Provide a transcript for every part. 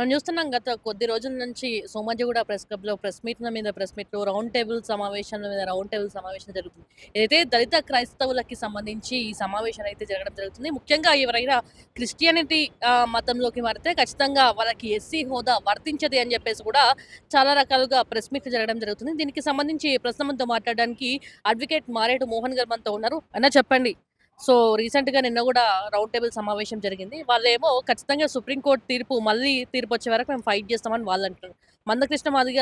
మనం చూస్తున్నాం గత కొద్ది రోజుల నుంచి సోమాజిగూడ ప్రెస్ క్లబ్‌లో ప్రెస్ మీట్‌లు, రౌండ్ టేబుల్ సమావేశాల మీద రౌండ్ టేబుల్ సమావేశం జరుగుతుంది. ఏదైతే దళిత క్రైస్తవులకి సంబంధించి ఈ సమావేశాలైతే జరగడం జరుగుతుంది. ముఖ్యంగా ఎవరైనా క్రిస్టియానిటీ మతంలోకి మారితే ఖచ్చితంగా వాళ్ళకి ఎస్సీ హోదా వర్తించది అని చెప్పేసి కూడా చాలా రకాలుగా ప్రెస్ మీట్లు జరగడం జరుగుతుంది. దీనికి సంబంధించి ప్రస్తుతం మనతో మాట్లాడడానికి అడ్వకేట్ మారేడు మోహన్ గారు మనతో ఉన్నారు. అన్న చెప్పండి. సో, రీసెంట్‌గా నిన్న గూడా రౌండ్ టేబుల్ సమావేశం జరిగింది. వాళ్ళేమో ఖచ్చితంగా సుప్రీం కోర్ట్ తీర్పు మళ్ళీ తీర్పొచ్చే వరకు మేము ఫైట్ చేస్తామని వాళ్ళంటున్నారు. మందకృష్ణ మాదిగ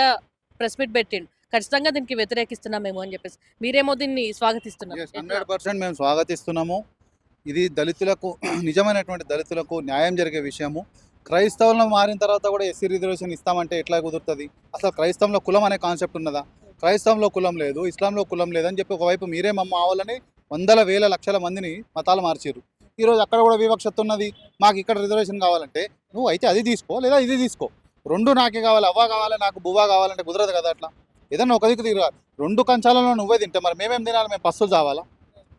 ప్రెస్ మీట్ పెట్టిండు. ఖచ్చితంగా దీనికి వ్యతిరేకిస్తున్నాం మేము అని జెప్పేసి. మీరేమో దీన్ని స్వాగతిస్తున్నారు. యెస్. ఎట్లా? 100% మేము స్వాగతిస్తున్నాము. ఇది దళితులకు నిజమైనటువంటి దళితులకు న్యాయం జరిగే విషయము. క్రైస్తవులను మారిన తర్వాత కూడా ఎస్సీ రిజర్వేషన్ ఇస్తామంటే ఎట్లా కుదురుతది? అసలు క్రైస్తవంలో కులం అనే కాన్సెప్ట్ ఉన్నదా? క్రైస్తవంలో కులం లేదు, ఇస్లాంలో కులం లేదని చెప్పి ఒకవైపు మీరే మా వాళ్ళని వందల, వేల, లక్షల మందిని మతాలు మార్చిర్రు. ఈరోజు అక్కడ కూడా వివక్షత ఉన్నది. మాకు ఇక్కడ రిజర్వేషన్ కావాలంటే నువ్వు అయితే అది తీసుకో లేదా ఇది తీసుకో. 2 నాకే కావాలి, అవ్వ కావాలి, నాకు బువ్వ కావాలంటే కుదరదు కదా అట్లా. ఏదన్నా ఒక దిక్కు తిరగాలి. 2 కంచాలలో నువ్వే తింటే మరి మేమేం తినాలి? మేము పస్తులు చావాలా?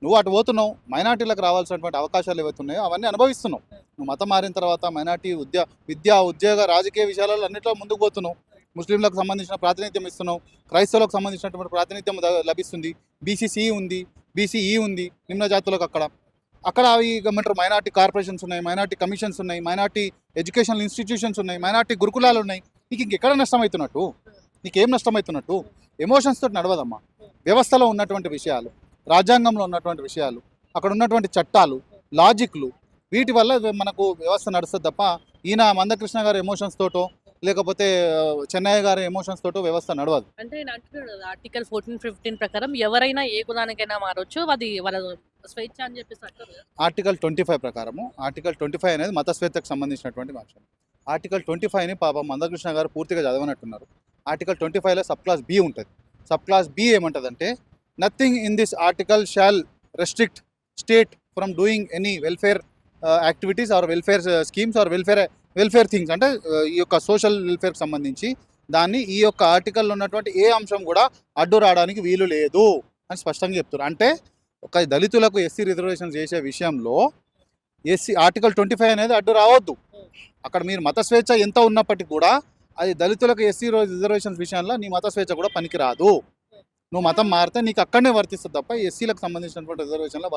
నువ్వు అటు పోతున్నావు, మైనార్టీలకు రావాల్సినటువంటి అవకాశాలు ఏవైతే ఉన్నాయో అవన్నీ అనుభవిస్తున్నావు. నువ్వు మతం మారిన తర్వాత మైనార్టీ విద్య, ఉద్యోగ, రాజకీయ విషయాలలో అన్నింటిలో ముందుకు పోతున్నావు. ముస్లింలకు సంబంధించిన ప్రాతినిధ్యం ఇస్తున్నావు, క్రైస్తవులకు సంబంధించినటువంటి ప్రాతినిధ్యం లభిస్తుంది. బీసీసీ ఉంది, బీసీఈ ఉంది, నిమ్న జాతులకు అక్కడ అవి ఏమంటారు మైనార్టీ కార్పొరేషన్స్ ఉన్నాయి, మైనార్టీ కమిషన్స్ ఉన్నాయి, మైనార్టీ ఎడ్యుకేషనల్ ఇన్స్టిట్యూషన్స్ ఉన్నాయి, మైనార్టీ గురుకులాలు ఉన్నాయి. నీకు ఇంకెక్కడ నష్టమవుతున్నట్టు? నీకేం నష్టమవుతున్నట్టు? ఎమోషన్స్ తోటి నడవదమ్మా. వ్యవస్థలో ఉన్నటువంటి విషయాలు, రాజ్యాంగంలో ఉన్నటువంటి విషయాలు, అక్కడ ఉన్నటువంటి చట్టాలు, లాజిక్లు, వీటి వల్ల మనకు వ్యవస్థ నడుస్తుంది తప్ప ఈయన మందకృష్ణ గారి ఎమోషన్స్ తోటో లేకపోతే చెన్నయ్య గారి ఎమోషన్స్ తోటో వ్యవస్థ నడవదు. అంటే నేను అంటున్నాడు కదా! ఆర్టికల్ 14, 15 ప్రకారం ఎవరైనా ఏ కులానికైనా మారొచ్చు. అది వాళ్ళ స్వేచ్ఛ అని చెప్పేసి అంటారు కదా! ఆర్టికల్ 25 ప్రకారము ఆర్టికల్ 25 అనేది మత స్వేచ్ఛకు సంబంధించినటువంటి అంశం. ఆర్టికల్ 25ని పాపం మందకృష్ణ గారు పూర్తిగా చదవనట్టున్నారు. ఆర్టికల్ 25లో సబ్ క్లాస్ బి ఉంటుంది. సబ్ క్లాస్ బి ఏమంటుందంటే nothing in this article shall restrict state from doing any welfare activities or welfare schemes or welfare things. అంటే ఈ యొక్క సోషల్ వెల్ఫేర్కి సంబంధించి దాన్ని ఈ యొక్క ఆర్టికల్లో ఉన్నటువంటి ఏ అంశం కూడా అడ్డు రావడానికి వీలు లేదు అని స్పష్టంగా చెప్తారు. అంటే ఒక దళితులకు ఎస్సీ రిజర్వేషన్ చేసే విషయంలో ఆర్టికల్ 25 అనేది అడ్డు రావద్దు. అక్కడ మీరు మత స్వేచ్ఛ ఎంత ఉన్నప్పటికీ కూడా అది దళితులకు ఎస్సీ రిజర్వేషన్స్ విషయంలో నీ మత స్వేచ్ఛ కూడా పనికిరాదు. నువ్వు మతం మారితే నీకు అక్కడనే వర్తిస్తుంది తప్ప ఎస్సీలకు సంబంధించినటువంటి రిజర్వేషన్లో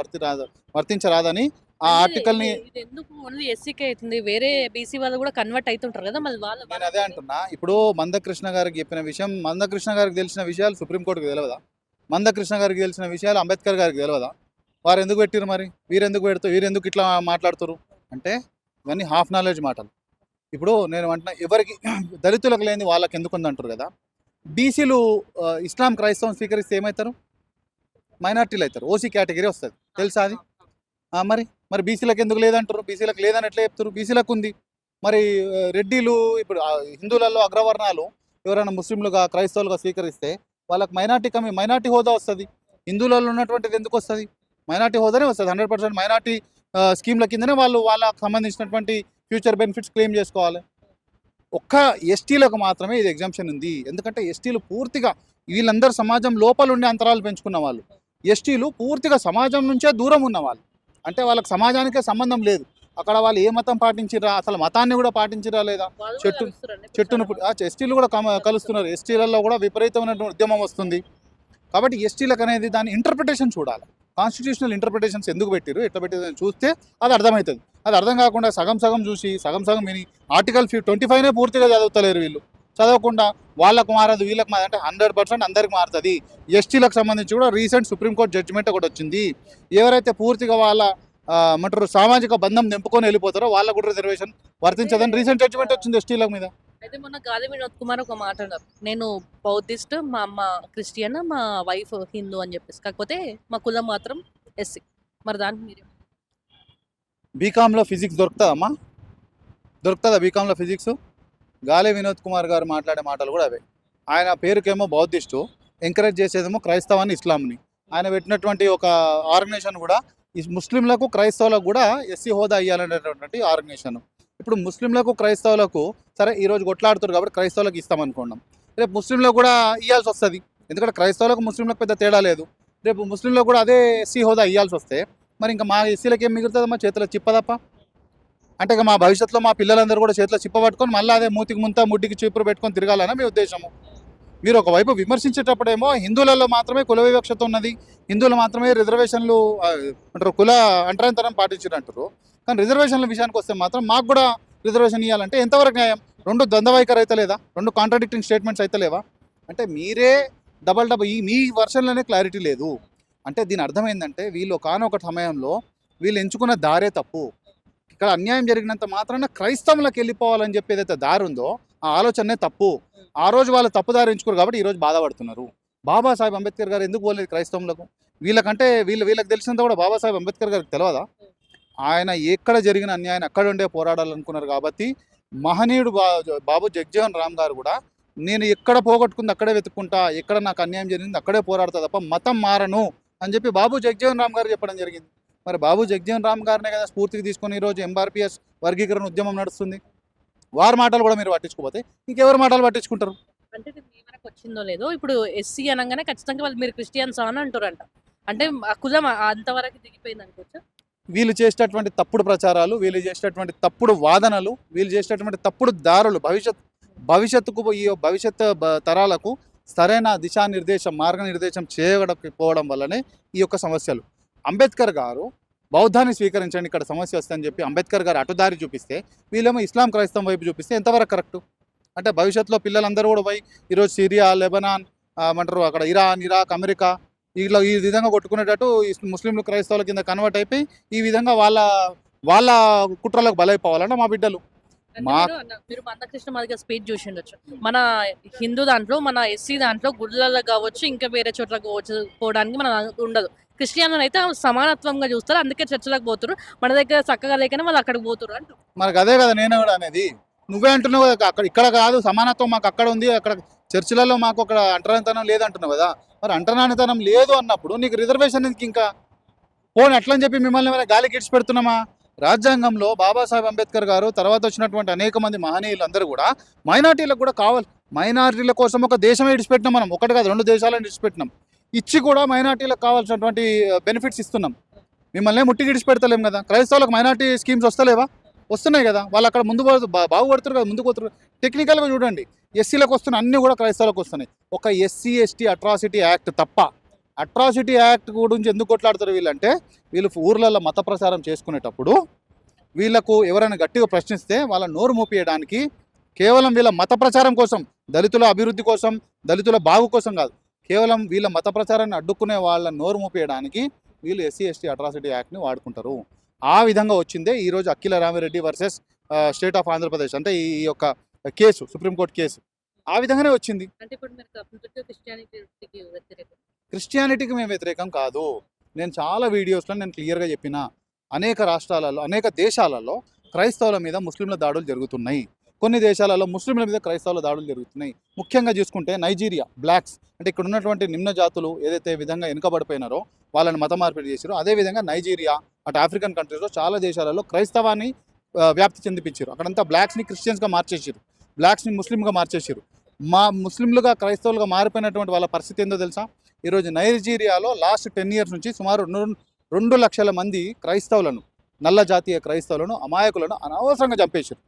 వర్తించరాదని ఆ ఆర్టికల్ని. ఇది ఎందుకు ఓన్లీ ఎస్సీకే అవుతుంది? వేరే బీసీ వాళ్ళు కూడా కన్వర్ట్ అవుతుంటారు కదా! మళ్ళీ నేను అదే అంటున్నా. ఇప్పుడు మందకృష్ణ గారికి చెప్పిన విషయం, మందకృష్ణ గారికి తెలిసిన విషయాలు సుప్రీంకోర్టుకు తెలియదా? మందకృష్ణ గారికి తెలిసిన విషయాలు అంబేద్కర్ గారికి తెలియదా? వారు ఎందుకు పెట్టారు మరి? వీరెందుకు పెడతారు? వీరెందుకు ఇట్లా మాట్లాడుతారు? అంటే ఇవన్నీ హాఫ్ నాలెడ్జ్ మాటలు. ఇప్పుడు నేను అంటున్నా, ఎవరికి దళితులకు లేని వాళ్ళకి ఎందుకు ఉంది అంటారు కదా. బీసీలు ఇస్లాం క్రైస్తవం స్వీకరిస్తే ఏమవుతారు? మైనార్టీలు అవుతారు, ఓసీ కేటగిరీ వస్తుంది. తెలుసా అది? మరి మరి బీసీలకు ఎందుకు లేదంటారు? బీసీలకు లేదని ఎట్లా చెప్తారు? బీసీలకు ఉంది. మరి రెడ్డిలు ఇప్పుడు హిందువులలో అగ్రవర్ణాలు ఎవరైనా ముస్లింలుగా క్రైస్తవులుగా స్వీకరిస్తే వాళ్ళకి మైనార్టీ హోదా వస్తుంది. హిందువులలో ఉన్నటువంటిది ఎందుకు వస్తుంది? మైనార్టీ హోదానే వస్తుంది. 100% మైనార్టీ స్కీమ్ల కిందనే వాళ్ళకి సంబంధించినటువంటి ఫ్యూచర్ బెనిఫిట్స్ క్లెయిమ్ చేసుకోవాలి. ఒక్క ఎస్టీలకు మాత్రమే ఇది ఎగ్జామ్షన్ ఉంది. ఎందుకంటే ఎస్టీలు పూర్తిగా వీళ్ళందరూ సమాజం లోపల ఉండే అంతరాలు పెంచుకున్న వాళ్ళు. ఎస్టీలు పూర్తిగా సమాజం నుంచే దూరం ఉన్నవాళ్ళు. అంటే వాళ్ళకి సమాజానికే సంబంధం లేదు. అక్కడ వాళ్ళు ఏ మతం పాటించిరా, అసలు మతాన్ని కూడా పాటించిరా లేదా? చెట్టును ఎస్టీలు కూడా కలుస్తున్నారు. ఎస్టీలలో కూడా విపరీతమైనటువంటి ఉద్యమం వస్తుంది. కాబట్టి ఎస్టీలకు అనేది దాని ఇంటర్ప్రిటేషన్ చూడాలి. కాన్స్టిట్యూషనల్ ఇంటర్ప్రిటేషన్స్ ఎందుకు పెట్టారు, ఎట్లా పెట్టారు చూస్తే అది అర్థమవుతుంది. అది అర్థం కాకుండా సగం చూసి సగం విని ఆర్టికల్ 25నే పూర్తిగా చదువుతలేరు వీళ్ళు. చదవకుండా వాళ్ళకు మారదు వీళ్ళకి మారదు అంటే 100% అందరికి మారుతుంది. ఎస్టీలకు సంబంధించి కూడా రీసెంట్ సుప్రీంకోర్టు జడ్జిమెంట్ ఒకటి వచ్చింది. ఎవరైతే పూర్తిగా వాళ్ళ ఏమంటారు సామాజిక బంధం నింపుకొని వెళ్ళిపోతారో వాళ్ళకు కూడా రిజర్వేషన్ వర్తించదని రీసెంట్ జడ్జిమెంట్ వచ్చింది ఎస్టీల మీద. అయితే మొన్న గాలి వినోద్ కుమార్ ఒక మాట అన్నారు. నేను బౌద్ధిస్ట్, మా అమ్మ క్రిస్టియన్, మా వైఫ్ హిందూ అని చెప్పేసి. కాకపోతే మా కులం మాత్రం ఎస్సీ. మరి దానికి మీరే బీకామ్లో ఫిజిక్స్ దొరుకుతుందమ్మా? దొరుకుతుందా బీకామ్లో ఫిజిక్స్? గాలి వినోద్ కుమార్ గారు మాట్లాడే మాటలు కూడా అవే. ఆయన పేరుకేమో బౌద్ధిస్టు, ఎంకరేజ్ చేసేదేమో క్రైస్తవాన్ని, ఇస్లాంని. ఆయన పెట్టినటువంటి ఒక ఆర్గనైజేషన్ కూడా ఈ ముస్లింలకు క్రైస్తవులకు కూడా ఎస్సీ హోదా ఇవ్వాలనేటటువంటి ఆర్గనైజేషన్. ఇప్పుడు ముస్లింలకు క్రైస్తవులకు సరే ఈరోజు కొట్లాడుతారు కాబట్టి క్రైస్తవులకు ఇస్తామనుకున్నాం. రేపు ముస్లింలకు కూడా ఇవ్వాల్సి వస్తుంది. ఎందుకంటే క్రైస్తవులకు ముస్లింలకు పెద్ద తేడా లేదు. రేపు ముస్లింలకు కూడా అదే ఎస్సీ హోదా ఇవ్వాల్సి వస్తే మరి ఇంకా మా ఎస్సీలకు ఏం మిగులుతుందమ్మా? చేతిలో చిప్పదప్ప. అంటే ఇక మా భవిష్యత్తులో మా పిల్లలందరూ కూడా చేతిలో చిప్ప పట్టుకొని మళ్ళీ అదే మూతికి ముంత ముడ్డికి చీపురు పెట్టుకొని తిరగాలనే మీ ఉద్దేశము. మీరు ఒకవైపు విమర్శించేటప్పుడేమో హిందువులలో మాత్రమే కుల వివక్షత ఉన్నది, హిందువులు మాత్రమే రిజర్వేషన్లు అంటారు కుల అంటరానితనం పాటించారంటారు. కానీ రిజర్వేషన్ల విషయానికి వస్తే మాత్రం మాకు కూడా రిజర్వేషన్ ఇవ్వాలంటే ఎంతవరకు న్యాయం? రెండు ద్వంద్వ అయితే లేదా? రెండు కాంట్రాడిక్టింగ్ స్టేట్మెంట్స్ అయితే లేవా? అంటే మీరే డబల్ ఈ మీ వర్షన్లోనే క్లారిటీ లేదు. అంటే దీని అర్థం ఏంటంటే వీళ్ళు ఒకానొక సమయంలో వీళ్ళు ఎంచుకున్న దారే తప్పు. ఇక్కడ అన్యాయం జరిగినంత మాత్రాన క్రైస్తవులకు వెళ్ళిపోవాలని చెప్పి ఏదైతే దారి ఉందో ఆ ఆలోచనే తప్పు. ఆ రోజు వాళ్ళు తప్పు దారి ఎంచుకోరు కాబట్టి ఈరోజు బాధపడుతున్నారు. బాబాసాహెబ్ అంబేద్కర్ గారు ఎందుకు పోలేదు క్రైస్తవులకు? వీళ్ళకంటే వీళ్ళకి తెలిసినంత కూడా బాబాసాహెబ్ అంబేద్కర్ గారికి తెలియదా? ఆయన ఎక్కడ జరిగిన అన్యాయాన్ని అక్కడ ఉండే పోరాడాలనుకున్నారు కాబట్టి మహనీయుడు బాబు జగ్జీవన్ రామ్ గారు కూడా నేను ఎక్కడ పోగొట్టుకుంది అక్కడే వెతుక్కుంటా, ఎక్కడ నాకు అన్యాయం జరిగింది అక్కడే పోరాడతా తప్ప మతం మారను అని చెప్పి బాబు జగ్జీవన్ రామ్ గారు చెప్పడం జరిగింది. మరి బాబు జగ్జీవన్ రామ్ గారినే కదా స్ఫూర్తికి తీసుకొని ఈరోజు ఎంఆర్పిఎస్ వర్గీకరణ ఉద్యమం నడుస్తుంది. వారి మాటలు కూడా మీరు పట్టించుకోకపోతే ఇంకెవరి మాటలు పట్టించుకుంటారు? అంటే ఇది మీ వరకు వచ్చిందో లేదో ఇప్పుడు ఎస్సీ అనగానే ఖచ్చితంగా వాళ్ళు మీరు క్రిస్టియన్స్ అని అంటారంట. అంటే ఆ కులం అంతవరకు దిగిపోయింది అనుకోవచ్చు. వీళ్ళు చేసేటటువంటి తప్పుడు ప్రచారాలు, వీళ్ళు చేసేటటువంటి తప్పుడు వాదనలు, వీళ్ళు చేసేటటువంటి తప్పుడు దారులు భవిష్యత్తుకు ఈ భవిష్యత్ తరాలకు సరైన దిశానిర్దేశం మార్గనిర్దేశం చేయకపోవడం వల్లనే ఈ యొక్క సమస్యలు. అంబేద్కర్ గారు బౌద్ధాన్ని స్వీకరించండి ఇక్కడ సమస్య వస్తుందని చెప్పి అంబేద్కర్ గారు అటుదారి చూపిస్తే వీళ్ళేమో ఇస్లాం క్రైస్తవం వైపు చూపిస్తే ఎంతవరకు కరెక్టు? అంటే భవిష్యత్తులో పిల్లలందరూ కూడా పోయి ఈరోజు సిరియా, లెబనాన్ ఏమంటారు అక్కడ ఇరాన్, ఇరాక్, అమెరికా ఇట్లా ఈ విధంగా కొట్టుకునేటట్టు ముస్లింలు క్రైస్తవుల కింద కన్వర్ట్ అయిపోయి ఈ విధంగా వాళ్ళ కుట్రలకు బలైపోవాలన్న మా బిడ్డలు. మీరు మందకృష్ణ మాదిగా స్పీచ్ చూసిండొచ్చు. మన హిందూ దాంట్లో మన ఎస్సీ దాంట్లో గుళ్ళలో కావచ్చు ఇంకా వేరే చోట్ల పోవడానికి మన ఉండదు. క్రిస్టియన్లు అయితే సమానత్వంగా చూస్తారు, అందుకే చర్చలకు పోతారు. మన దగ్గర చక్కగా లేకనే వాళ్ళు అక్కడికి పోతారు అంటారు. మనకు అదే కదా నేను కూడా అనేది. నువ్వే అంటున్నావు కదా అక్కడ ఇక్కడ కాదు సమానత్వం మాకు అక్కడ ఉంది, అక్కడ చర్చిలలో మాకు అక్కడ అంటరానితనం లేదంటున్నావు కదా. మరి అంటరానితనం లేదు అన్నప్పుడు నీకు రిజర్వేషన్ ఇంకా పోనీ అట్లని చెప్పి మిమ్మల్ని ఏమైనా గాలికి ఇడిచి పెడుతున్నామా? రాజ్యాంగంలో బాబాసాహెబ్ అంబేద్కర్ గారు తర్వాత వచ్చినటువంటి అనేక మంది మహనీయులు అందరూ కూడా మైనార్టీలకు కూడా కావాలి. మైనార్టీల కోసం ఒక దేశమే ఇడిచిపెట్టినాం మనం, ఒకటి కాదు 2 దేశాలను ఇడిచిపెట్టినాం. ఇచ్చి కూడా మైనార్టీలకు కావాల్సినటువంటి బెనిఫిట్స్ ఇస్తున్నాం. మిమ్మల్ని ముట్టికి ఇడిచిపెడతలేం కదా. క్రైస్తవులకు మైనార్టీ స్కీమ్స్ వస్తలేవా? వస్తున్నాయి కదా. వాళ్ళు అక్కడ ముందు బాగుపడుతారు కదా, ముందుకు పోతారు. టెక్నికల్గా చూడండి ఎస్సీలకు వస్తున్న అన్నీ కూడా క్రైస్తవులకు వస్తున్నాయి. ఒక ఎస్సీ ఎస్టీ అట్రాసిటీ యాక్ట్ తప్ప. అట్రాసిటీ యాక్ట్ గురించి ఎందుకు కొట్లాడతారు వీళ్ళంటే వీళ్ళు ఊర్లలో మత ప్రచారం చేసుకునేటప్పుడు వీళ్ళకు ఎవరైనా గట్టిగా ప్రశ్నిస్తే వాళ్ళ నోరు మూపియడానికి కేవలం వీళ్ళ మత ప్రచారం కోసం, దళితుల అభివృద్ధి కోసం, దళితుల బాగు కోసం కాదు, కేవలం వీళ్ళ మత ప్రచారాన్ని అడ్డుకునే వాళ్ళ నోరు మూపియడానికి వీళ్ళు ఎస్సీ ఎస్టీ అట్రాసిటీ యాక్ట్ని వాడుకుంటారు. ఆ విధంగా వచ్చిందే ఈరోజు Akhila Ramireddy versus state of Andhra Pradesh అంటే ఈ యొక్క కేసు, సుప్రీంకోర్టు కేసు ఆ విధంగానే వచ్చింది. అంటే ఇప్పుడు మీరు క్రిస్టియానిటీకి మేము వ్యతిరేకం కాదు. నేను చాలా వీడియోస్లో నేను క్లియర్గా చెప్పిన అనేక రాష్ట్రాలలో అనేక దేశాలలో క్రైస్తవుల మీద ముస్లింల దాడులు జరుగుతున్నాయి. కొన్ని దేశాలలో ముస్లింల మీద క్రైస్తవుల దాడులు జరుగుతున్నాయి. ముఖ్యంగా చూసుకుంటే నైజీరియా బ్లాక్స్ అంటే ఇక్కడ ఉన్నటువంటి నిమ్న జాతులు ఏదైతే విధంగా వెనుకబడిపోయినారో వాళ్ళని మత మార్పిడి చేశారో అదేవిధంగా నైజీరియా అటు ఆఫ్రికన్ కంట్రీస్లో చాలా దేశాలలో క్రైస్తవాన్ని వ్యాప్తి చెందిపించారు. అక్కడంతా బ్లాక్స్ని క్రిస్టియన్స్గా మార్చేసారు, బ్లాక్స్ని ముస్లింగా మార్చేసారు. మా ముస్లింలుగా క్రైస్తవులుగా మారిపోయినటువంటి వాళ్ళ పరిస్థితి ఏందో తెలుసా? ఈరోజు నైజీరియాలో లాస్ట్ 10 years నుంచి సుమారు 2 లక్షల మంది క్రైస్తవులను, నల్ల జాతీయ క్రైస్తవులను, అమాయకులను అనవసరంగా చంపేశారు.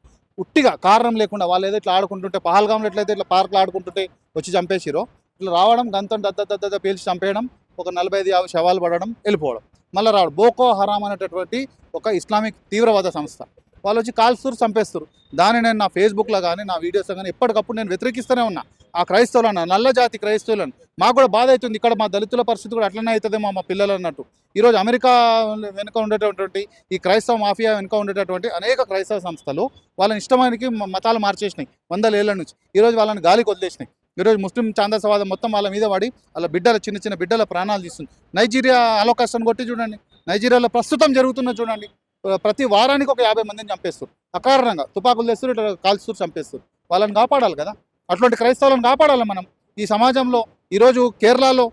ఉట్టిగా కారణం లేకుండా వాళ్ళు ఏదో ఇట్లా ఆడుకుంటుంటే పహల్గామ్లో ఎట్లయితే ఇట్లా పార్క్లో ఆడుకుంటుంటే వచ్చి చంపేసిరో ఇట్లా రావడం, గంతం దద్ద పేల్చి చంపేయడం, ఒక 45-50 శవాలు పడడం, వెళ్ళిపోవడం, మళ్ళీ రావడం. బోకో హరామ్ అనేటటువంటి ఒక ఇస్లామిక్ తీవ్రవాద సంస్థ వాళ్ళు వచ్చి కాల్స్తూరు, చంపేస్తారు. దాన్ని నేను నా ఫేస్బుక్లో కానీ నా వీడియోస్లో కానీ ఎప్పటికప్పుడు నేను వ్యతిరేకిస్తూనే ఉన్నా. ఆ క్రైస్తవులను, నల్ల జాతి క్రైస్తవులను మాకు కూడా బాధ అవుతుంది. ఇక్కడ మా దళితుల పరిస్థితి కూడా అట్లనే అవుతుందేమో మా పిల్లలు అన్నట్టు. ఈరోజు అమెరికా వెనుక ఉండేటటువంటి ఈ క్రైస్తవ మాఫియా వెనుక ఉండేటటువంటి అనేక క్రైస్తవ సంస్థలు వాళ్ళని ఇష్టమానికి మతాలు మార్చేసినాయి 100 ఏళ్ల నుంచి. ఈరోజు వాళ్ళని గాలికి వదిలేసినాయి. ఈరోజు ముస్లిం ఛాందసవాదం మొత్తం వాళ్ళ మీద పడి వాళ్ళ బిడ్డల చిన్న బిడ్డల ప్రాణాలు తీస్తుంది. నైజీరియా అలోకాస్ట్ని కొట్టి చూడండి, నైజీరియాలో ప్రస్తుతం జరుగుతున్న చూడండి, ప్రతి వారానికి ఒక 50 మందిని చంపేస్తారు. అకారణంగా తుపాకులు తెస్తారు, ఇట్లా కాల్స్తూరు చంపేస్తారు. వాళ్ళని కాపాడాలి కదా, అట్లాంటి క్రైస్తవులను కాపాడాలి మనం ఈ సమాజంలో. ఈరోజు కేరళలో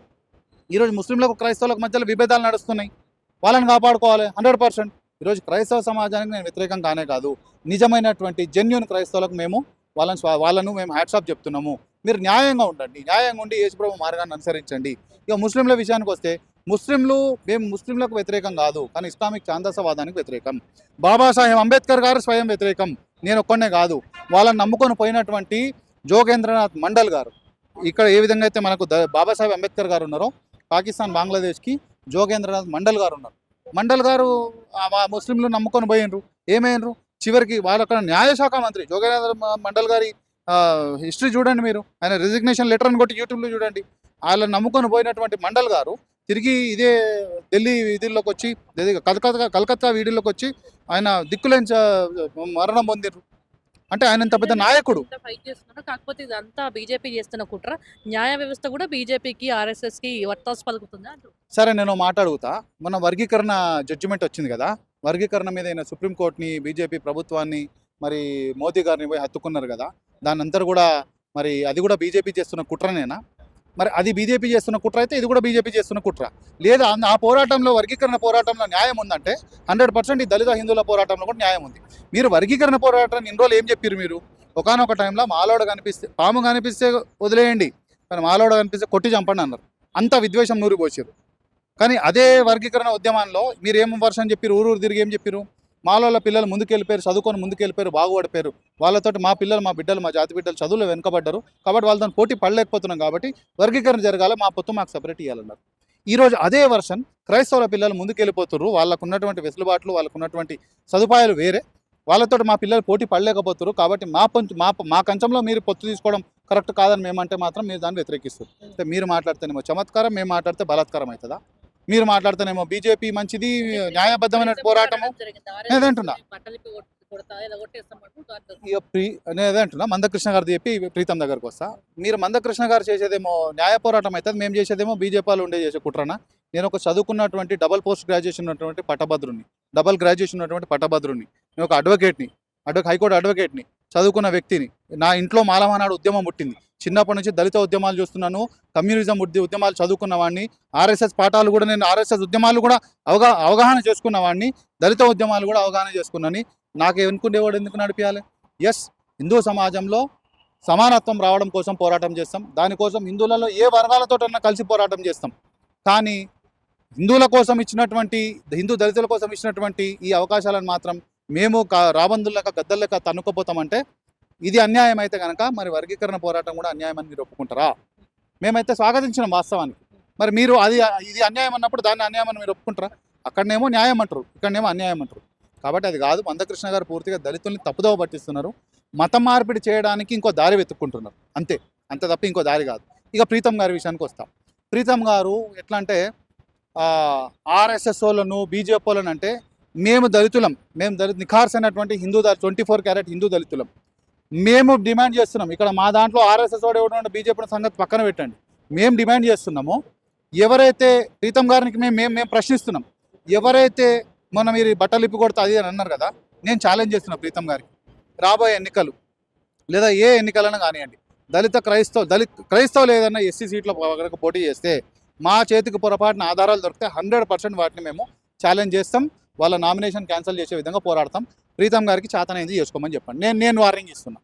ఈరోజు ముస్లింలకు క్రైస్తవులకు మధ్యలో విభేదాలు నడుస్తున్నాయి, వాళ్ళని కాపాడుకోవాలి 100%. ఈరోజు క్రైస్తవ సమాజానికి నేను వ్యతిరేకం కానే కాదు, నిజమైనటువంటి జెన్యూన్ క్రైస్తవులకు మేము వాళ్ళను మేము హ్యాట్సాప్ చెప్తున్నాము. మీరు న్యాయంగా ఉండండి, న్యాయంగా ఉండి యేసుప్రభు మార్గాన్ని అనుసరించండి. ఇక ముస్లింల విషయానికి వస్తే మేము ముస్లింలకు వ్యతిరేకం కాదు, కానీ ఇస్లామిక్ ఛాందసవాదానికి వ్యతిరేకం. బాబాసాహెబ్ అంబేద్కర్ గారు స్వయం వ్యతిరేకం, నేను ఒక్కనే కాదు. వాళ్ళని నమ్ముకొని పోయినటువంటి జోగేంద్రనాథ్ మండల్ గారు, ఇక్కడ ఏ విధంగా అయితే మనకు బాబాసాహెబ్ అంబేద్కర్ గారు ఉన్నారో, పాకిస్తాన్ బంగ్లాదేశ్కి జోగేంద్రనాథ్ మండల్ గారు ఉన్నారు. మండల్ గారు ముస్లింలు నమ్ముకొని పోయినరు, ఏమైనరు చివరికి వాళ్ళు అక్కడ న్యాయశాఖ మంత్రి. జోగేంద్ర మండల్ గారి హిస్టరీ చూడండి మీరు, ఆయన రిజిగ్నేషన్ లెటర్ అని కొట్టి యూట్యూబ్లో చూడండి. వాళ్ళని నమ్ముకొని పోయినటువంటి మండల్ గారు తిరిగి ఇదే ఢిల్లీ వీధుల్లోకి వచ్చి, కలకత్తా వీధుల్లోకి వచ్చి ఆయన దిక్కులేని మరణం పొందిరు. అంటే ఆయన ఇంత పెద్ద నాయకుడు. ఫైట్ చేస్తున్నారు, కాకపోతే ఇదంతా బీజేపీ చేస్తున్న కుట్ర. న్యాయ వ్యవస్థ కూడా బీజేపీకి ఆర్ఎస్ఎస్కి వత్తాసు పలుకుతుందా? సరే, నేను మాట్లాడుగుతా. మన వర్గీకరణ జడ్జిమెంట్ వచ్చింది కదా, వర్గీకరణ మీద ఆయన సుప్రీంకోర్టుని, బీజేపీ ప్రభుత్వాన్ని, మరి మోదీ గారిని పోయి హత్తుకున్నారు కదా, దాని అంతా కూడా మరి అది కూడా బీజేపీ చేస్తున్న కుట్రనేనా? మరి అది బీజేపీ చేస్తున్న కుట్ర అయితే ఇది కూడా బీజేపీ చేస్తున్న కుట్ర లేదా? ఆ పోరాటంలో, వర్గీకరణ పోరాటంలో న్యాయం ఉందంటే 100% ఈ దళిత హిందువుల పోరాటంలో కూడా న్యాయం ఉంది. మీరు వర్గీకరణ పోరాటాన్ని ఇన్ని రోజులు ఏం చెప్పారు మీరు? ఒకానొక టైంలో మాలోడ కనిపిస్తే, పాము కనిపిస్తే వదిలేయండి, కానీ మాలోడ కనిపిస్తే కొట్టి చంపండి అన్నారు. అంత విద్వేషం నూరిపోసారు. కానీ అదే వర్గీకరణ ఉద్యమంలో మీరు ఏం వర్షం చెప్పారు? ఊరు తిరిగి ఏం చెప్పారు? మాలోళ్ళ పిల్లలు ముందుకెళ్ళిపోయారు, చదువుకొని ముందుకెళ్ళిపోయారు, బాగుపడిపోయారు. వాళ్ళతోటి మా పిల్లలు, మా బిడ్డలు, మా జాతి బిడ్డలు చదువులో వెనుకబడ్డారు కాబట్టి వాళ్ళతో పోటీ పడలేకపోతున్నాం కాబట్టి వర్గీకరణ జరగాలి, మా పొత్తు మాకు సపరేట్ ఇవ్వాలన్నారు. ఈరోజు అదే వర్షన్ క్రైస్తవుల పిల్లలు ముందుకెళ్ళిపోతున్నారు, వాళ్ళకు ఉన్నటువంటి వెసులుబాట్లు, వాళ్ళకు ఉన్నటువంటి సదుపాయాలు వేరే, వాళ్ళతో మా పిల్లలు పోటీ పడలేకపోతున్నారు కాబట్టి మా కంచంలో మీరు పొత్తు తీసుకోవడం కరెక్ట్ కాదని మేమంటే మాత్రం మీరు దాన్ని వ్యతిరేకిస్తారు. అంటే మీరు మాట్లాడితేనేమో చమత్కారం, మేము మాట్లాడితే బలాత్కారం అవుతుందా? మీరు మాట్లాడితేనేమో బీజేపీ మంచిది, న్యాయబద్ధమైన పోరాటము నేనంటున్నా. నేనంటున్నా మందకృష్ణ గారిది చెప్పి ప్రీతం దగ్గరకు వస్తా. మీరు మందకృష్ణ గారు చేసేదేమో న్యాయ పోరాటం అవుతుంది, మేము చేసేదేమో బీజేపీ వాళ్ళు ఉండే చేసే కుట్రనా? నేను ఒక చదువుకున్నటువంటి డబల్ పోస్ట్ గ్రాడ్యుయేషన్ ఉన్నటువంటి పట్టభద్రుని, డబల్ గ్రాడ్యుయేషన్ ఉన్నటువంటి పట్టభద్రుని, నేను ఒక అడ్వకేట్ని, హైకోర్టు అడ్వకేట్ని, చదువుకున్న వ్యక్తిని. నా ఇంట్లో మాలమానాడు ఉద్యమం పుట్టింది. చిన్నప్పటి నుంచి దళిత ఉద్యమాలు చూస్తున్నాను, కమ్యూనిజం ఉద్యమాలు చదువుకున్న వాడిని, ఆర్ఎస్ఎస్ పాఠాలు కూడా నేను ఆర్ఎస్ఎస్ ఉద్యమాలు కూడా అవగాహన చేసుకున్న వాడిని, దళిత ఉద్యమాలు కూడా అవగాహన చేసుకున్నాను. నాకు ఎన్నుకునేవాడు ఎందుకు నడిపించాలి? ఎస్, హిందూ సమాజంలో సమానత్వం రావడం కోసం పోరాటం చేస్తాం, దానికోసం హిందువులలో ఏ వర్గాలతోటన్నా కలిసి పోరాటం చేస్తాం. కానీ హిందువుల కోసం ఇచ్చినటువంటి, హిందూ దళితుల కోసం ఇచ్చినటువంటి ఈ అవకాశాలను మాత్రం మేము రాబందులక గద్దల్లక తన్నుకపోతామంటే ఇది అన్యాయం అయితే కనుక మరి వర్గీకరణ పోరాటం కూడా అన్యాయం అని మీరు ఒప్పుకుంటారా? మేమైతే స్వాగతించినాం వాస్తవానికి. మరి మీరు ఇది అన్యాయం అన్నప్పుడు దాన్ని అన్యాయం అని మీరు ఒప్పుకుంటారా? అక్కడనేమో న్యాయం అంటారు, ఇక్కడనేమో అన్యాయం అంటారు. కాబట్టి అది కాదు. మందకృష్ణ గారు పూర్తిగా దళితుల్ని తప్పుదోవ పట్టిస్తున్నారు, మతం మార్పిడి చేయడానికి ఇంకో దారి వెతుక్కుంటున్నారు, అంతే తప్ప ఇంకో దారి కాదు. ఇక ప్రీతం గారి విషయానికి వస్తాం. ప్రీతం గారు ఎట్లా అంటే ఆర్ఎస్ఎస్ వాళ్ళను, బీజేపీ వాళ్ళను అంటే మేము దళితులం, మేము నిఖార్స్ అయినటువంటి హిందూ 24 క్యారెట్ హిందూ దళితులం, మేము డిమాండ్ చేస్తున్నాం. ఇక్కడ మా దాంట్లో ఆర్ఎస్ఎస్ వాడు ఎవడు బీజేపీ సంగతి పక్కన పెట్టండి, మేము డిమాండ్ చేస్తున్నాము. ఎవరైతే ప్రీతం గారికి మేము ప్రశ్నిస్తున్నాం, ఎవరైతే మొన్న మీరు బట్టలు ఇప్పి కొడతా అది అని అన్నారు కదా, నేను ఛాలెంజ్ చేస్తున్నా ప్రీతం గారికి, రాబోయే ఎన్నికలు లేదా ఏ ఎన్నికలైనా కానివ్వండి, క్రైస్తవులు ఏదైనా ఎస్సీ సీట్లో పోటీ చేస్తే మా చేతికి పొరపాటున ఆధారాలు దొరికితే 100% వాటిని మేము ఛాలెంజ్ చేస్తాం, వాళ్ళ నామినేషన్ క్యాన్సిల్ చేసే విధంగా పోరాడతాం. ప్రీతం గారికి చేతనైంది చేసుకోమని చెప్పండి. నేను వార్నింగ్ ఇస్తున్నా.